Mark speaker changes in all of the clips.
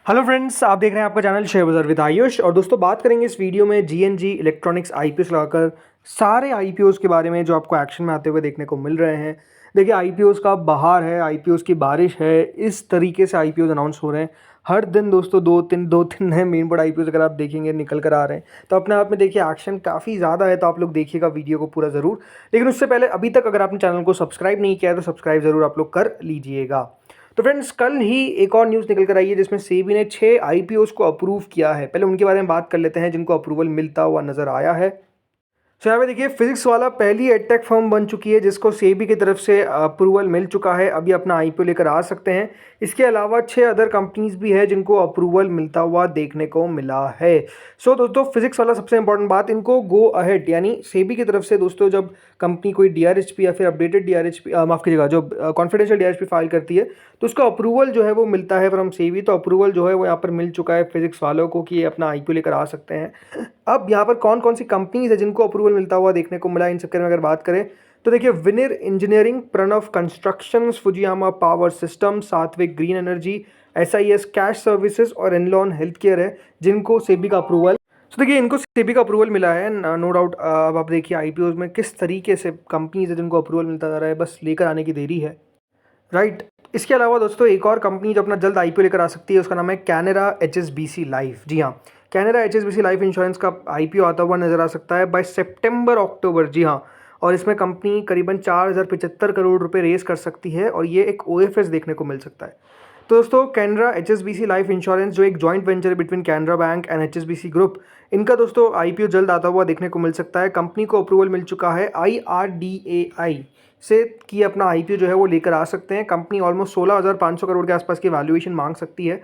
Speaker 1: Hello friends, आप देख रहे हैं आपका चैनल शेयर बाजार विद आयुष। और दोस्तों बात करेंगे इस वीडियो में जीएनजी इलेक्ट्रॉनिक्स आईपीओस लगाकर सारे आईपीओस के बारे में जो आपको एक्शन में आते हुए देखने को मिल रहे हैं। देखिए, आईपीओस का बहार है, आईपीओस की बारिश है, इस तरीके से आईपीओस अनाउंस हो रहे हैं। हर दिन दोस्तों दो तीन नए मेन बोर्ड आईपीओस अगर आप देखेंगे निकल कर आ रहे हैं, तो अपने आप में देखिए एक्शन काफ़ी ज़्यादा है। तो आप लोग देखिएगा वीडियो को पूरा ज़रूर। लेकिन उससे पहले अभी तक अगर आपने चैनल को सब्सक्राइब नहीं किया है तो सब्सक्राइब ज़रूर आप लोग कर लीजिएगा। तो फ्रेंड्स, कल ही एक और न्यूज़ निकल कर आई है जिसमें सेबी ने 6 आईपीओस को अप्रूव किया है। पहले उनके बारे में बात कर लेते हैं जिनको अप्रूवल मिलता हुआ नजर आया है। तो यहाँ पे देखिए, फिजिक्स वाला पहली एडटेक फर्म बन चुकी है जिसको सेबी की तरफ से अप्रूवल मिल चुका है। अभी अपना आईपीओ लेकर आ सकते हैं। इसके अलावा 6 अदर कंपनीज भी है जिनको अप्रूवल मिलता हुआ देखने को मिला है। सो दोस्तों, फिजिक्स वाला सबसे इंपॉर्टेंट बात, इनको गो अहेड यानी सेबी की तरफ से दोस्तों जब कंपनी कोई डीआरएचपी या फिर अपडेटेड डीआरएचपी माफ़ कीजिएगा जो कॉन्फिडेंशियल डीआरएचपी फाइल करती है तो उसका अप्रूवल जो है वो मिलता है फ्रॉम सेबी। तो अप्रूवल जो है वो यहाँ पर मिल चुका है फिजिक्स वालों को कि ये अपना आईपीओ लेकर आ सकते हैं। अब यहाँ पर कौन कौन सी कंपनीज है जिनको अप्रूवल मिलता हुआ देखने को मिला, इन सबके में अगर बात करें तो देखिए, Vinir engineering, Pranav constructions, Fujiyama power system, Satvik green energy, SIS cash services और एनलॉन हेल्थ केयर है जिनको सेबी का अप्रूवल। तो देखिए, इनको सेबी का अप्रूवल मिला है, नो डाउट। अब आप देखिए आईपीओ में किस तरीके से कंपनीज है जिनको अप्रूवल मिलता जा रहा है, बस लेकर आने की देरी है, राइट। इसके अलावा दोस्तों एक और कंपनी जो अपना जल्द आईपीओ लेकर आ सकती है उसका नाम है कैनरा एचएसबीसी लाइफ। जी हाँ, कैनरा एचएसबीसी लाइफ इंश्योरेंस का आईपीओ आता हुआ नजर आ सकता है बाय सितंबर अक्टूबर। जी हाँ, और इसमें कंपनी करीबन 4075 करोड़ रुपए रेस कर सकती है और ये एक ओएफएस देखने को मिल सकता है। तो दोस्तों, कैनरा एचएसबीसी लाइफ इंश्योरेंस जो एक जॉइंट वेंचर है between Canara bank and HSBC group, इनका दोस्तों आईपीओ जल्द आता हुआ देखने को मिल सकता है। कंपनी को अप्रूवल मिल चुका है आईआरडीएआई से कि अपना आईपीओ जो है वो लेकर आ सकते हैं। कंपनी ऑलमोस्ट 16,500 करोड़ के आसपास की वैल्यूएशन मांग सकती है।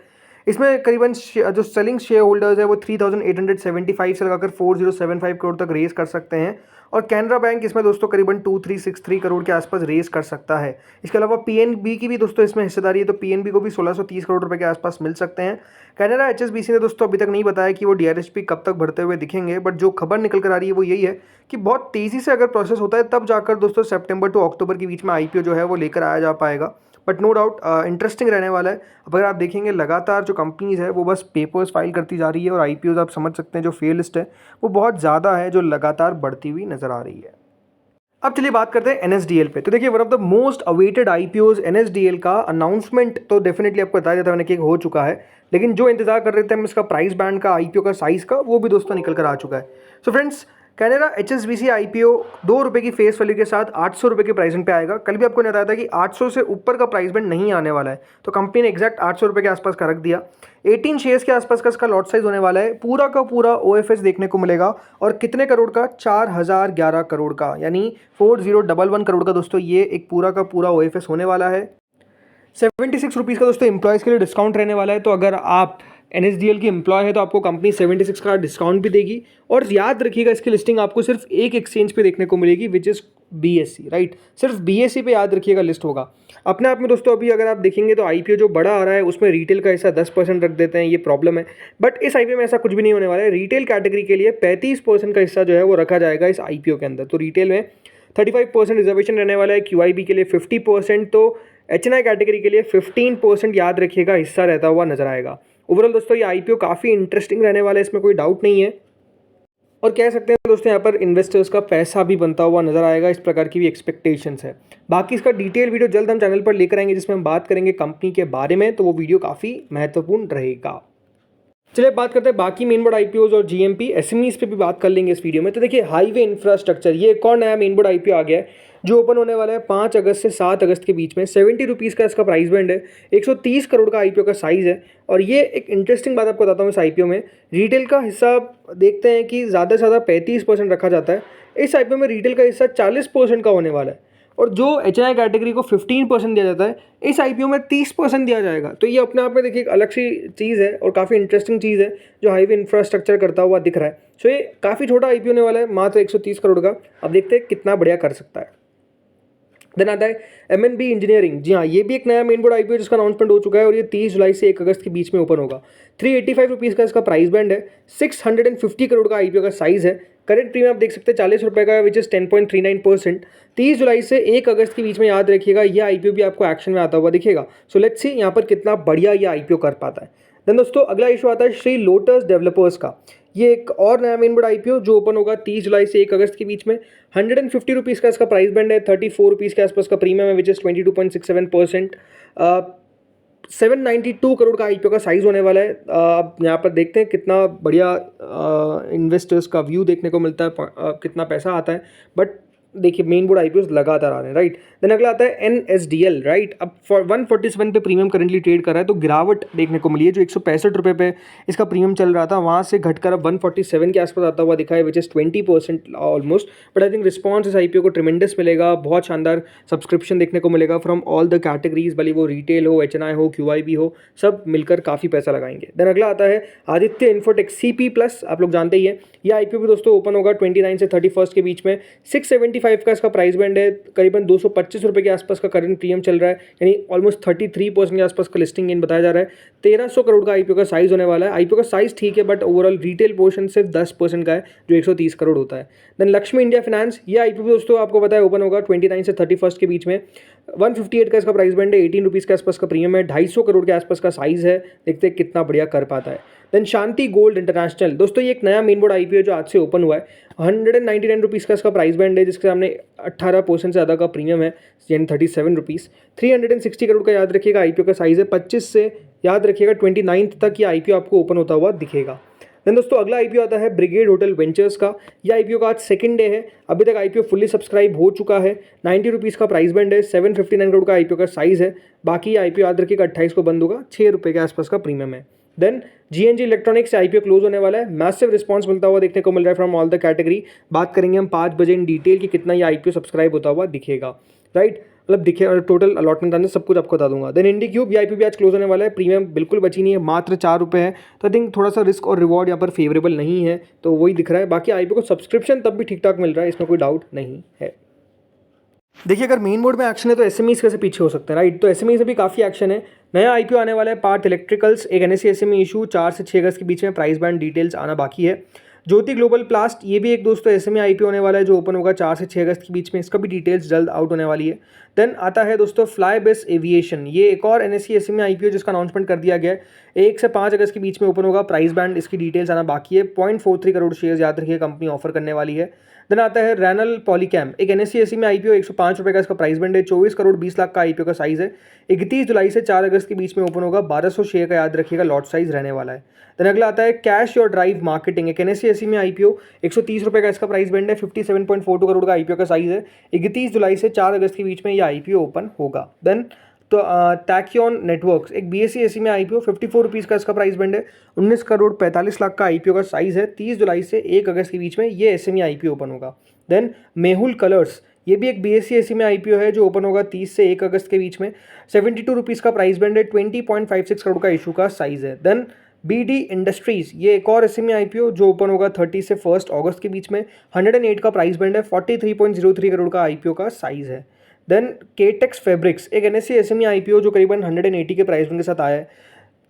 Speaker 1: इसमें करीबन जो सेलिंग शेयर होल्डर्स है वो 3,875 से लगाकर 4,075 करोड़ तक रेस कर सकते हैं। और कैनरा बैंक इसमें दोस्तों करीबन 2,363 करोड़ के आसपास रेस कर सकता है। इसके अलावा पीएनबी की भी दोस्तों इसमें हिस्सेदारी है, तो पीएनबी को भी 1630 करोड़ रुपए के आसपास मिल सकते हैं। कैनरा एचएसबीसी ने दोस्तों अभी तक नहीं बताया कि वो डीआरएचपी कब तक भरते हुए दिखेंगे, बट जो खबर निकल कर आ रही है वो यही है कि बहुत तेज़ी से अगर प्रोसेस होता है तब जाकर दोस्तों सितंबर टू अक्टूबर के बीच में आईपीओ जो है वो लेकर आया जा पाएगा। बट नो डाउट इंटरेस्टिंग रहने वाला है। अब अगर आप देखेंगे लगातार जो कंपनीज है वो बस पेपर्स फाइल करती जा रही है और आईपीओज आप समझ सकते हैं जो फेयर लिस्ट है वो बहुत ज़्यादा है जो लगातार बढ़ती हुई नजर आ रही है। अब चलिए बात करते हैं एनएसडीएल पे। तो देखिए, one of the most awaited IPOs NSDL का अनाउंसमेंट तो डेफिनेटली आपको बताया जाता है कि हो चुका है, लेकिन जो इंतजार कर रहे थे हम इसका प्राइस बैंड का, आईपीओ का साइज का, वो भी दोस्तों निकल कर आ चुका है। So friends, Canara HSBC IPO 2 रुपये की फेस वैल्यू के साथ 800 रुपये के प्राइस पे आएगा। कल भी आपको बताया था कि 800 से ऊपर का प्राइस बैंड नहीं आने वाला है, तो कंपनी ने एग्जैक्ट 800 रुपये के आसपास का रख दिया। 18 शेयर्स के आसपास का इसका लॉट साइज होने वाला है। पूरा का पूरा ओएफएस देखने को मिलेगा और कितने करोड़ का, 4011 करोड़ का, यानी 4011 करोड़ का दोस्तों ये एक पूरा का पूरा ओएफएस होने वाला है। 76 रुपीज़ का दोस्तों एम्प्लॉयज़ के लिए डिस्काउंट रहने वाला है। तो अगर आप एनएसडीएल की एम्प्लॉय है तो आपको कंपनी 76 का डिस्काउंट भी देगी। और याद रखिएगा, इसकी लिस्टिंग आपको सिर्फ एक एक्सचेंज पे देखने को मिलेगी, विच इज़ बीएससी, राइट। सिर्फ बीएससी पे याद रखिएगा लिस्ट होगा। अपने आप में दोस्तों अभी अगर आप देखेंगे तो आईपीओ जो बड़ा आ रहा है उसमें रिटेल का हिस्सा 10% रख देते हैं, ये प्रॉब्लम है। बट इस आईपीओ में ऐसा कुछ भी नहीं होने वाला है। रिटेल कैटेगरी के लिए 35% का हिस्सा जो है वो रखा जाएगा इस आईपीओ के अंदर। तो रिटेल में 35% रिजर्वेशन रहने वाला है, क्यूआईबी के लिए 50%, तो एचएनआई कैटेगरी के लिए 15% याद रखिएगा हिस्सा रहता हुआ नजर आएगा। ओवरऑल दोस्तों ये आईपीओ काफ़ी इंटरेस्टिंग रहने वाला है, इसमें कोई डाउट नहीं है। और कह सकते हैं दोस्तों यहाँ पर इन्वेस्टर्स का पैसा भी बनता हुआ नजर आएगा, इस प्रकार की भी एक्सपेक्टेशंस है। बाकी इसका डिटेल वीडियो जल्द हम चैनल पर लेकर आएंगे जिसमें हम बात करेंगे कंपनी के बारे में, तो वो वीडियो काफ़ी महत्वपूर्ण रहेगा। चलिए बात करते हैं बाकी मेन बोर्ड आईपीओज और जीएमपी एसएमईज पे भी बात कर लेंगे इस वीडियो में। तो देखिए, हाईवे इंफ्रास्ट्रक्चर, ये एक और नया मेन बोर्ड आईपीओ आ गया है जो ओपन होने वाला है 5 अगस्त से 7 अगस्त के बीच में। 70 रुपीज़ का इसका प्राइस बैंड है, 130 करोड़ का आईपीओ का साइज़ है। और ये एक इंटरेस्टिंग बात आपको बताता हूँ, इस आईपीओ में रिटेल का हिस्सा देखते हैं कि ज़्यादा से ज़्यादा 35% रखा जाता है। इस आईपीओ में रिटेल का हिस्सा 40% का होने वाला है। और जो एचएनआई कैटेगरी को 15% दिया जाता है, इस आईपीओ में 30% दिया जाएगा। तो ये अपने आप में देखिए एक अलग सी चीज़ है और काफ़ी इंटरेस्टिंग चीज़ है जो हाईवे इंफ्रास्ट्रक्चर करता हुआ दिख रहा है। सो ये काफ़ी छोटा आईपीओ होने वाला है, मात्र 130 करोड़ का। अब देखते हैं कितना बढ़िया कर सकता है। देन आता है एमएनबी इंजीनियरिंग। जी हाँ, ये भी एक नया मेन बोर्ड आईपीओ जिसका अनाउंसमेंट हो चुका है और ये 30 जुलाई से 1 अगस्त के बीच में ओपन होगा। 385 रुपीज़ का इसका प्राइस बैंड है, 650 करोड़ का आईपीओ का साइज़ है। करेंट प्रीमियम आप देख सकते हैं 40 रुपये का, विच इज़ 10.39%। 30 जुलाई से 1 अगस्त के बीच में याद रखिएगा ये आईपीओ भी आपको एक्शन में आता हुआ दिखेगा। सो लेट्स सी यहाँ पर कितना बढ़िया ये आईपीओ कर पाता है। देन दोस्तों अगला इशू आता है श्री लोटस डेवलपर्स का। ये एक और नया मेन बोर्ड आईपीओ जो ओपन होगा 30 जुलाई से 1 अगस्त के बीच में। 150 रुपीज़ का इसका प्राइस बैंड है, 34 रुपीज़ के आसपास का प्रीमियम है, विच इज़ 22.67%। 792 करोड़ का आईपीओ का साइज़ होने वाला है। आप यहाँ पर देखते हैं कितना बढ़िया इन्वेस्टर्स का व्यू देखने को मिलता है, कितना पैसा आता है। बट देखिए मेन बोर्ड आईपीओ लगातार आ रहे हैं, राइट। देन अगला आता है एनएसडीएल, राइट। अब 147 पे प्रीमियम करंटली ट्रेड कर रहा है, तो गिरावट देखने को मिली है। जो 165 रुपये पे इसका प्रीमियम चल रहा था वहाँ से घटकर अब 147 के आसपास आता हुआ दिखा है, which is 20% almost. But I think response इस आईपीओ को ट्रिमेंडस मिलेगा, बहुत शानदार सब्सक्रिप्शन देखने को मिलेगा फ्रॉम ऑल द कैटेगरीज, भले वो रिटेल हो, एचएनआई हो, क्यूआईबी हो, सब मिलकर काफ़ी पैसा लगाएंगे। देन अगला आता है आदित्य इन्फोटेक सीपी प्लस, आप लोग जानते ही है। ये आईपीओ भी दोस्तों ओपन होगा 29 से 31 के बीच में। 675 का इसका प्राइस बैंड है, करीबन 225 रुपये के आसपास का करंट प्रीमियम चल रहा है, यानी ऑलमोस्ट 33% के आसपास का लिस्टिंग गेन बताया जा रहा है। 1300 करोड़ का आईपीओ का साइज होने वाला है। आईपीओ का साइज ठीक है, बट ओवरऑल रिटेल पोर्शन सिर्फ 10% का है, जो 130 करोड़ होता है। देन लक्ष्मी इंडिया फाइनेंस, ये आईपीओ दोस्तों आपको पता है ओपन होगा 29 से 31 के बीच में। 158 का इसका प्राइस बैंड है, 18 रुपीज़ के आसपास का प्रीमियम है, 250 करोड़ के आसपास का साइज है। देखते हैं कितना बढ़िया कर पाता है। देन शांति गोल्ड इंटरनेशनल, दोस्तों ये एक नया मेन बोर्ड आईपीओ जो आज से ओपन हुआ है। 199 रुपीज़ का इसका प्राइस बैंड है, जिसके सामने 18% से ज़्यादा का प्रीमियम है, यानी 37 रुपीज़। 360 करोड़ का याद रखिएगा आईपीओ का साइज़ है। 25 से याद रखिएगा 29 तक ये आईपीओ आपको ओपन होता हुआ दिखेगा। देन दोस्तों अगला आईपीओ आता है ब्रिगेड होटल वेंचर्स का। ये आईपीओ का आज सेकंड डे है। अभी तक आईपीओ फुल्ली सब्सक्राइब हो चुका है। 90 रुपीज़ का प्राइस बैंड है, 759 करोड़ का आईपीओ का साइज़ है। बाकी आईपीओ याद रखिएगा 28 को बंद होगा, 6 रुपये के आसपास का प्रीमियम है। देन जीएनजी इलेक्ट्रॉनिक्स से आईपीओ क्लोज होने वाला है। मैसिव रिस्पांस मिलता हुआ देखने को मिल रहा है फ्रॉम ऑल द कैटेगरी। बात करेंगे हम 5 बजे इन डिटेल कि कितना ये आईपीओ सब्सक्राइब होता हुआ दिखेगा, राइट। मतलब दिखे और टोटल अलॉटमेंट आने सब कुछ आपको बता दूंगा। देन इंडिक्यूब, ये आईपीओ भी आज क्लोज होने वाला है। प्रीमियम बिल्कुल बची नहीं है, मात्र 4 रुपये है। तो आई थिंक थोड़ा सा रिस्क और रिवॉर्ड यहाँ पर फेवरेबल नहीं है, तो वही दिख रहा है। बाकी आईपीओ को सब्सक्रिप्शन तब भी ठीक ठाक मिल रहा है, इसमें कोई डाउट नहीं है। देखिए अगर मेन बोर्ड में एक्शन है तो एसएमईज कैसे पीछे हो सकते हैं, राइट। तो एसएमई से भी काफ़ी एक्शन है। नया आईपीओ आने वाला है पार्थ इलेक्ट्रिकल्स, एक एनएसई एसएमई इशू 4 से 6 अगस्त के बीच में। प्राइस बैंड डिटेल्स आना बाकी है। ज्योति ग्लोबल प्लास्ट, ये भी एक दोस्तों एसएमई आईपीओ होने वाला है जो ओपन होगा 4 से 6 अगस्त के बीच में। इसका भी डिटेल्स जल्द आउट होने वाली है। देन आता है दोस्तों फ्लाईबेस एविएशन, ये एक और एनएसई एसएमई आईपीओ जिसका अनाउंसमेंट कर दिया गया है। 1 से 5 अगस्त के बीच में ओपन होगा। प्राइस बैंड इसकी डिटेल्स आना बाकी है। 0.43 करोड़ शेयर याद रखिए कंपनी ऑफर करने वाली है। देन आता है रैनल पॉलीकैम, एक एनएसई एसई में आईपीओ 105 रुपये का इसका प्राइस बैंड है। 24 करोड़ 20 लाख का आईपीओ का साइज है। 31 जुलाई से 4 अगस्त के बीच में ओपन होगा। 1200 शेयर का याद रखिएगा लॉट साइज रहने वाला है। देन अगला आता है कैश योर ड्राइव मार्केटिंग, एक एनएसई एसई में आईपीओ 130 रुपये का इसका प्राइस बैंड है। 57.42 करोड़ का आईपीओ का साइज है। 31 जुलाई से 4 अगस्त के बीच में यह आईपीओ ओपन होगा। देन तो टैक्योन नेटवर्क्स, एक बीएसई एसई में आईपीओ 54 रुपीज़ का इसका प्राइस बैंड है। 19 करोड़ 45 लाख का आईपीओ का साइज है। 30 जुलाई से 1 अगस्त के बीच में ये एसएमई आईपीओ ओपन होगा। देन मेहुल कलर्स, ये भी एक बीएसई एसई में आईपीओ है जो ओपन होगा 30 से 1 अगस्त के बीच में। 72 रुपीज़ का प्राइस बैंड है। 20.56 करोड़ का इशू का साइज है। देन बीडी इंडस्ट्रीज, ये एक और एसएमई आईपीओ जो ओपन होगा 30 से 1 अगस्त के बीच में। 108 का प्राइस बैंड है। 43.03 करोड़ का आईपीओ का साइज है। देन केटेक्स फैब्रिक्स, एक एनएसई एसएमई आईपीओ जो करीबन 180 के प्राइस के साथ आया है।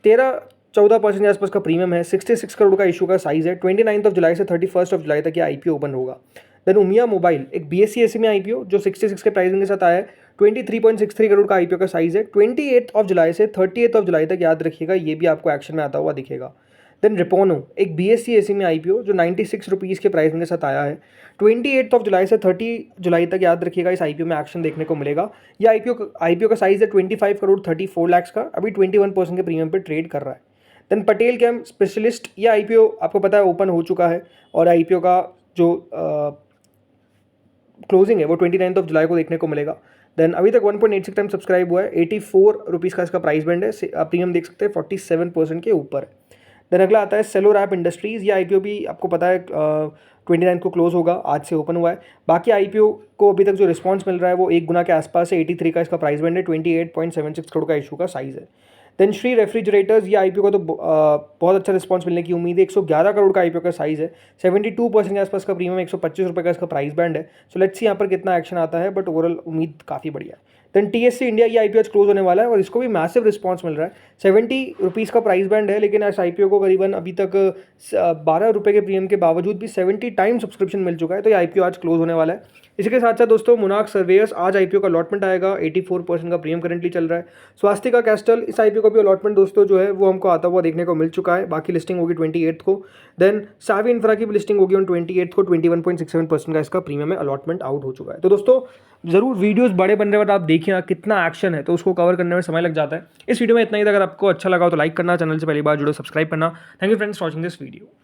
Speaker 1: 13-14% के आसपास का प्रीमियम है। 66 करोड़ का इशू का साइज है। 29 जुलाई से 31 जुलाई तक ये आईपीओ ओपन होगा। देन उमिया मोबाइल, एक बीएसई एसएमई आईपीओ जो 66 के प्राइसिंग के साथ आया है। 23.63 करोड़ का आईपीओ का साइज है। 28 जुलाई से 30 जुलाई तक याद रखिएगा, ये भी आपको एक्शन में आता हुआ दिखेगा। देन रिपोनो, एक बीएसई एसएमई आईपीओ जो 96 रुपीज़ के प्राइसिंग के साथ आया है। 28 जुलाई से 30 जुलाई तक याद रखिएगा इस आईपीओ में एक्शन देखने को मिलेगा। यह आईपीओ का साइज है 25 करोड़ 34 लाख का, अभी 21% के प्रीमियम पे ट्रेड कर रहा है। देन पटेल कैम स्पेशलिस्ट, ये आईपीओ आपको पता है ओपन हो चुका है और आईपीओ का जो क्लोजिंग है वो 29 जुलाई को देखने को मिलेगा। देन अभी तक 1.86 टाइम सब्सक्राइब हुआ है। 84 रुपीज़ का इसका प्राइस बैंड है। प्रीमियम देख सकते हैं 47% के ऊपर। देन अगला आता है सेलो रैप इंडस्ट्रीज़, ये आईपीओ भी आपको पता है 29 को क्लोज होगा, आज से ओपन हुआ है। बाकी आईपीओ को अभी तक जो रिस्पांस मिल रहा है वो 1 गुना के आसपास है। 83 का इसका प्राइस बैंड है। 28.76 करोड़ का इशू का साइज़ है। देन श्री रेफ्रिजरेटर्स, ये आईपीओ को तो बहुत अच्छा रिस्पांस मिलने की उम्मीद है। 111 करोड़ का आईपीओ का साइज़ है। 72% के आसपास का प्रीमियम, 125 रुपये का इसका प्राइस बैंड है। सो लेट्स सी यहाँ पर कितना एक्शन आता है, बट ओवरऑल उम्मीद काफ़ी बढ़िया है। देन TSC इंडिया ये IPO आज क्लोज होने वाला है और इसको भी मैसिव रिस्पॉन्स मिल रहा है। 70 रुपीज़ का प्राइस बैंड है, लेकिन इस IPO को करीबन अभी तक 12 रुपये के प्रीमियम के बावजूद भी 70 टाइम सब्सक्रिप्शन मिल चुका है। तो ये IPO आज क्लोज होने वाला है। इसके साथ साथ दोस्तों मोनार्क सर्वेयर्स आज IPO का अलॉटमेंट आएगा। 84% का प्रीमियम करंटली चल रहा है। स्वास्तिका कैस्टल इस IPO का भी अलॉटमेंट दोस्तों जो है वो हमको आता हुआ देखने को मिल चुका है। बाकी लिस्टिंग होगी 28 को। देन सावी इंफ्रा की भी लिस्टिंग होगी ऑन 28 को। 21.67% का इसका प्रीमियम में अलॉटमेंट आउट हो चुका है। तो दोस्तों जरूर वीडियोस बड़े बन रहे हैं, आप देखिए कितना एक्शन है, तो उसको कवर करने में समय लग जाता है। इस वीडियो में इतना ही था। अगर आपको अच्छा लगा तो लाइक करना, चैनल से पहली बार जुड़ो सब्सक्राइब करना। Thank you friends for watching this video.